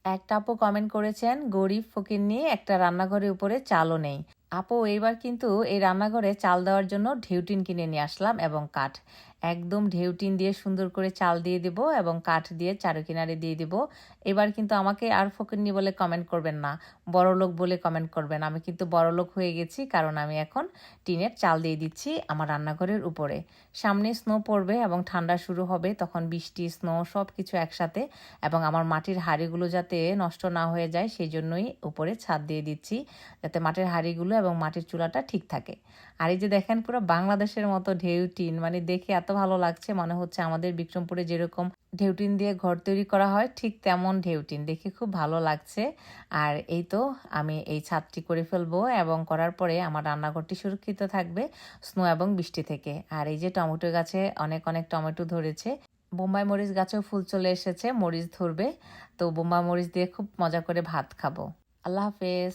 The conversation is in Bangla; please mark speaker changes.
Speaker 1: একটা আপু কমেন্ট করেছেন, গরিব ফকিন্নি একটা রান্নাঘরের উপরে চালও নেই। আপু এইবার কিন্তু এই রান্নাঘরে চাল দেওয়ার জন্য ঢেউটিন কিনে নিয়ে আসলাম এবং কাঠ। একদম ঢেউটিন দিয়ে সুন্দর করে চাল দিয়ে দিব এবং কাঠ দিয়ে চারুকিনারে দিয়ে দিব। এবার কিন্তু আমাকে আর ফকিন্নি বলে কমেন্ট করবেন না, বড়লোক বলে কমেন্ট করবেন। আমি কিন্তু বড়লোক হয়ে গেছি, কারণ আমি এখন টিনের চাল দিয়ে দিচ্ছি আমার রান্নাঘরের উপরে। সামনে স্নো পড়বে এবং ঠান্ডা শুরু হবে, তখন বৃষ্টি স্নো সব কিছু একসাথে, এবং আমার মাটির হাঁড়িগুলো যাতে নষ্ট না হয়ে যায় সেই জন্যই উপরে ছাদ দিয়ে দিচ্ছি, যাতে মাটির হাঁড়িগুলো এবং মাটির চুলাটা ঠিক থাকে। আর এই যে দেখেন, পুরো বাংলাদেশের মতো ঢেউটিন, মানে দেখে এত ভালো লাগছে, মনে হচ্ছে আমাদের বিক্রমপুরে যেরকম ঢেউটিন দিয়ে ঘর তৈরি করা হয় ঠিক তেমন ঢেউটিন, দেখে খুব ভালো লাগছে। আর এই তো আমি এই ছাদটি করে ফেলবো এবং করার পরে আমার রান্নাঘরটি সুরক্ষিত থাকবে স্নো এবং বৃষ্টি থেকে। আর এই যে টমেটো গাছে অনেক অনেক টমেটো ধরেছে, বোম্বাই মরিচ গাছেও ফুল চলে এসেছে, মরিচ ধরবে। তো বোম্বাই মরিচ দিয়ে খুব মজা করে ভাত খাবো। আল্লাহ হাফেজ।